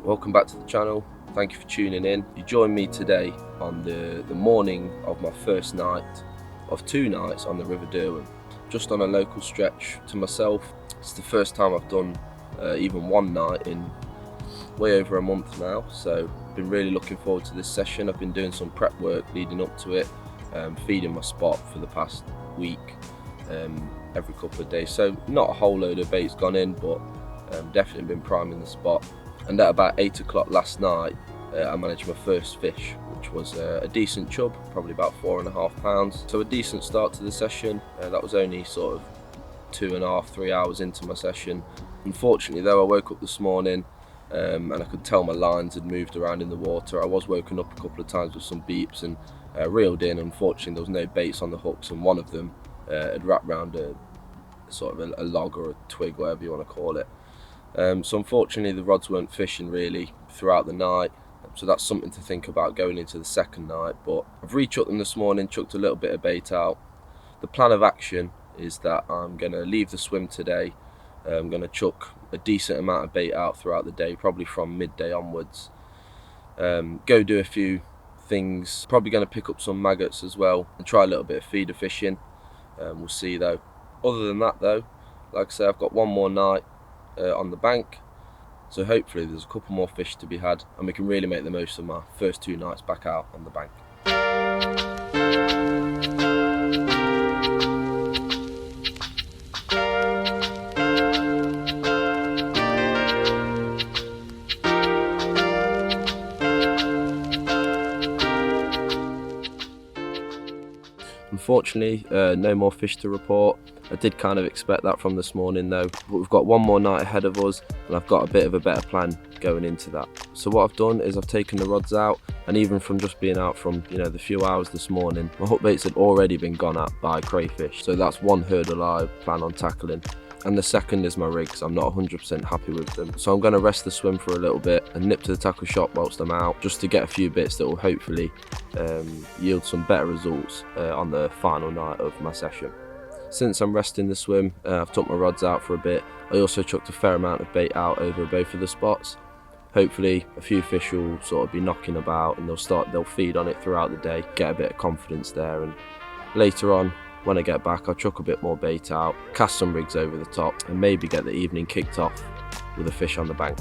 welcome back to the channel. Thank you for tuning in. You joined me today on the morning of my first night of 2 nights on the River Derwent, just on a local stretch to myself. It's the first time I've done even one night in way over a month now, so been really looking forward to this session. I've been doing some prep work leading up to it, feeding my spot for the past week, every couple of days, so not a whole load of bait's gone in, but definitely been priming the spot. And at about 8 o'clock last night, I managed my first fish, which was a decent chub, probably about 4.5 pounds. So a decent start to the session. That was only sort of 2.5–3 hours into my session. Unfortunately though, I woke up this morning and I could tell my lines had moved around in the water. I was woken up a couple of times with some beeps and reeled in. Unfortunately there was no baits on the hooks, and one of them had wrapped around a sort of a log or a twig, whatever you want to call it. So unfortunately the rods weren't fishing really throughout the night, so that's something to think about going into the second night. But I've rechucked them this morning, chucked a little bit of bait out. The plan of action is that I'm going to leave the swim today. I'm going to chuck a decent amount of bait out throughout the day, probably from midday onwards. Go do a few things, probably going to pick up some maggots as well and try a little bit of feeder fishing. We'll see though. Other than that though, like I say, I've got one more night on the bank, so hopefully there's a couple more fish to be had and we can really make the most of my first 2 nights back out on the bank. Unfortunately, no more fish to report. I did kind of expect that from this morning though, but we've got one more night ahead of us and I've got a bit of a better plan going into that. So what I've done is I've taken the rods out, and even from just being out from the few hours this morning, my hook baits had already been gone at by crayfish. So that's one hurdle I plan on tackling. And the second is my rigs. I'm not 100% happy with them, so I'm going to rest the swim for a little bit and nip to the tackle shop whilst I'm out, just to get a few bits that will hopefully yield some better results on the final night of my session. Since I'm resting the swim, I've took my rods out for a bit. I also chucked a fair amount of bait out over both of the spots. Hopefully a few fish will sort of be knocking about and they'll feed on it throughout the day, get a bit of confidence there, and later on when I get back I'll chuck a bit more bait out, cast some rigs over the top, and maybe get the evening kicked off with a fish on the bank.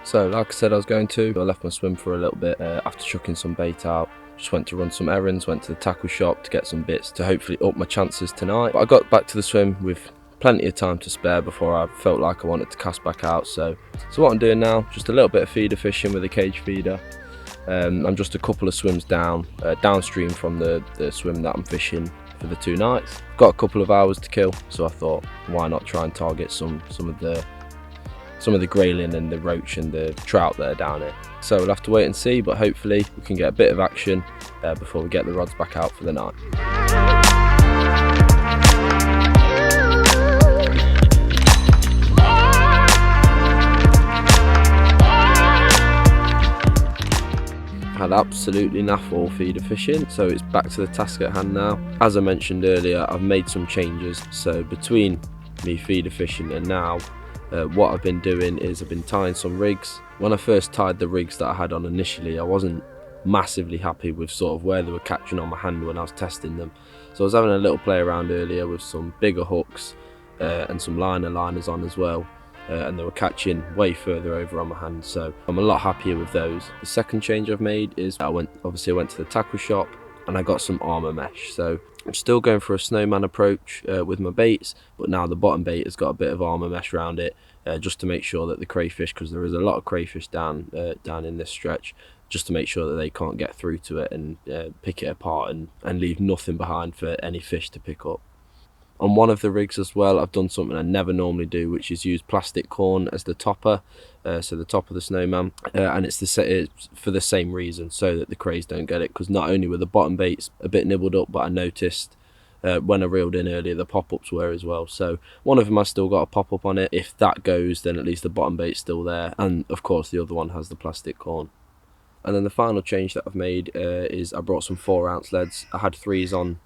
So like I said I was going to, I left my swim for a little bit after chucking some bait out. Just went to run some errands, went to the tackle shop to get some bits to hopefully up my chances tonight. But I got back to the swim with plenty of time to spare before I felt like I wanted to cast back out. So what I'm doing now, just a little bit of feeder fishing with a cage feeder. I'm just a couple of swims downstream from the swim that I'm fishing for the 2 nights. Got a couple of hours to kill, so I thought why not try and target some of the grayling and the roach and the trout that are down here. So we'll have to wait and see, but hopefully we can get a bit of action before we get the rods back out for the night. Had absolutely naff all feeder fishing, so it's back to the task at hand now. As I mentioned earlier, I've made some changes, so between me feeder fishing and now, what I've been doing is I've been tying some rigs. When I first tied the rigs that I had on initially, I wasn't massively happy with sort of where they were catching on my hand when I was testing them. So I was having a little play around earlier with some bigger hooks and some liners on as well. And they were catching way further over on my hand, so I'm a lot happier with those. The second change I've made is I went to the tackle shop and I got some armor mesh. So I'm still going for a snowman approach with my baits, but now the bottom bait has got a bit of armour mesh around it, just to make sure that the crayfish, because there is a lot of crayfish down in this stretch, just to make sure that they can't get through to it and pick it apart and leave nothing behind for any fish to pick up. On one of the rigs as well, I've done something I never normally do, which is use plastic corn as the topper, so the top of the snowman, and it's for the same reason, so that the crays don't get it, because not only were the bottom baits a bit nibbled up, but I noticed when I reeled in earlier the pop-ups were as well. So one of them has still got a pop-up on it. If that goes, then at least the bottom bait's still there, and of course the other one has the plastic corn. And then the final change that I've made is I brought some 4-ounce leads. I had 3s on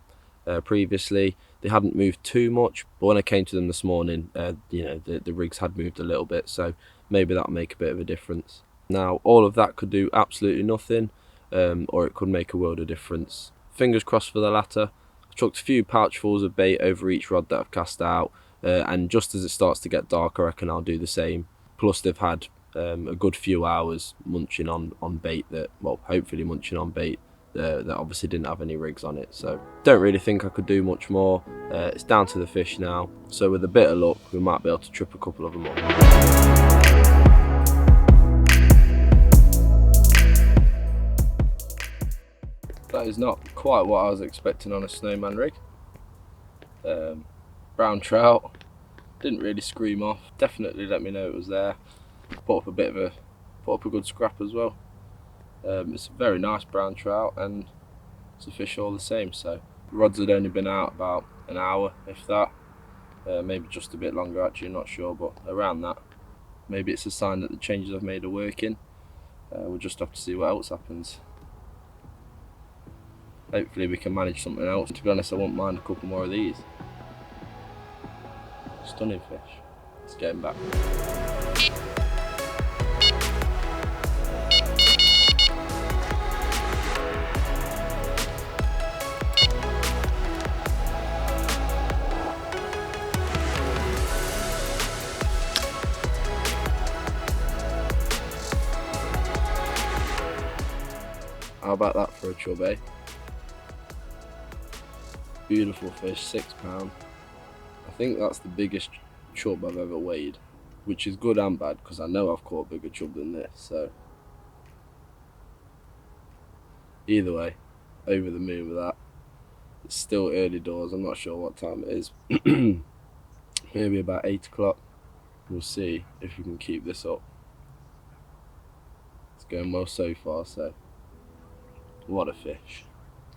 previously. They hadn't moved too much, but when I came to them this morning, the rigs had moved a little bit, so maybe that'll make a bit of a difference. Now, all of that could do absolutely nothing, or it could make a world of difference. Fingers crossed for the latter. I've chucked a few pouchfuls of bait over each rod that I've cast out, and just as it starts to get dark, I reckon I'll do the same. Plus, they've had a good few hours munching on bait hopefully munching on bait that obviously didn't have any rigs on it, so don't really think I could do much more. It's down to the fish now, so with a bit of luck we might be able to trip a couple of them up. That is not quite what I was expecting on a snowman rig. Brown trout, didn't really scream off, definitely let me know it was there. Put up a good scrap as well. It's a very nice brown trout, and it's a fish all the same. So the rods had only been out about an hour, if that, maybe just a bit longer actually, not sure, but around that. Maybe it's a sign that the changes I've made are working. We'll just have to see what else happens. Hopefully we can manage something else. To be honest, I won't mind a couple more of these. Stunning fish. Let's get him back. How about that for a chub, eh? Beautiful fish, £6. I think that's the biggest chub I've ever weighed, which is good and bad, because I know I've caught a bigger chub than this, so either way, over the moon with that. It's still early doors, I'm not sure what time it is. Maybe about 8 o'clock. We'll see if we can keep this up. It's going well so far, so what a fish.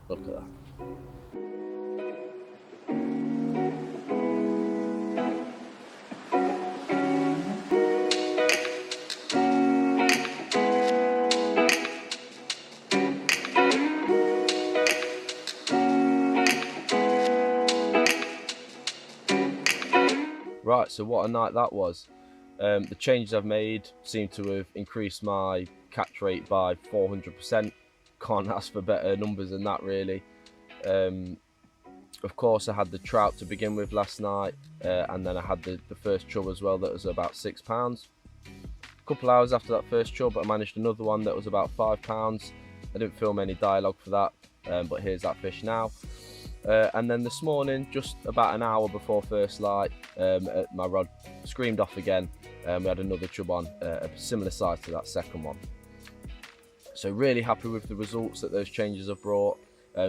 Look at that. Right, so what a night that was. The changes I've made seem to have increased my catch rate by 400%. Can't ask for better numbers than that, really. Of course, I had the trout to begin with last night, and then I had the first chub as well that was about £6. A couple hours after that first chub, I managed another one that was about £5. I didn't film any dialogue for that, but here's that fish now. And then this morning, just about an hour before first light, my rod screamed off again. We had another chub on, a similar size to that second one. So really happy with the results that those changes have brought.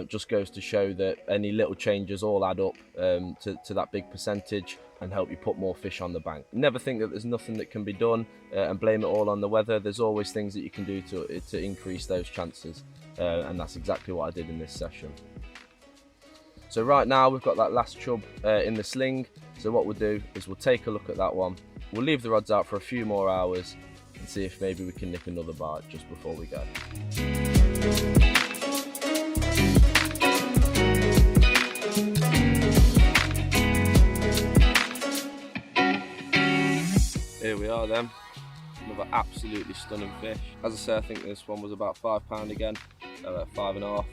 Just goes to show that any little changes all add up to that big percentage and help you put more fish on the bank. Never think that there's nothing that can be done and blame it all on the weather. There's always things that you can do to increase those chances, and that's exactly what I did in this session. So right now we've got that last chub in the sling, so what we'll do is we'll take a look at that one. We'll leave the rods out for a few more hours and see if maybe we can nick another bite just before we go. Here we are then, another absolutely stunning fish. As I say, I think this one was about £5 again, about 5.5.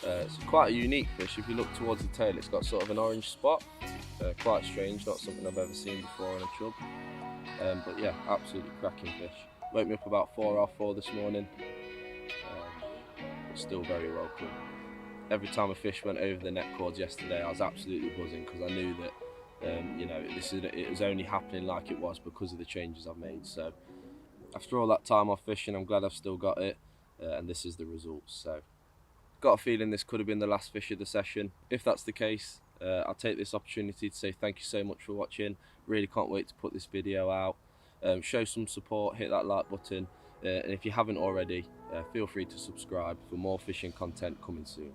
It's quite a unique fish. If you look towards the tail, it's got sort of an orange spot. Quite strange, not something I've ever seen before on a chub. But yeah, absolutely cracking fish. Woke me up about 4:30 this morning. Still very welcome. every time a fish went over the net cords yesterday, I was absolutely buzzing, because I knew that it was only happening like it was because of the changes I've made. So after all that time off fishing, I'm glad I've still got it, and this is the results. So got a feeling this could have been the last fish of the session. If that's the case, I'll take this opportunity to say thank you so much for watching. Really can't wait to put this video out. Show some support, hit that like button, and if you haven't already, feel free to subscribe for more fishing content coming soon.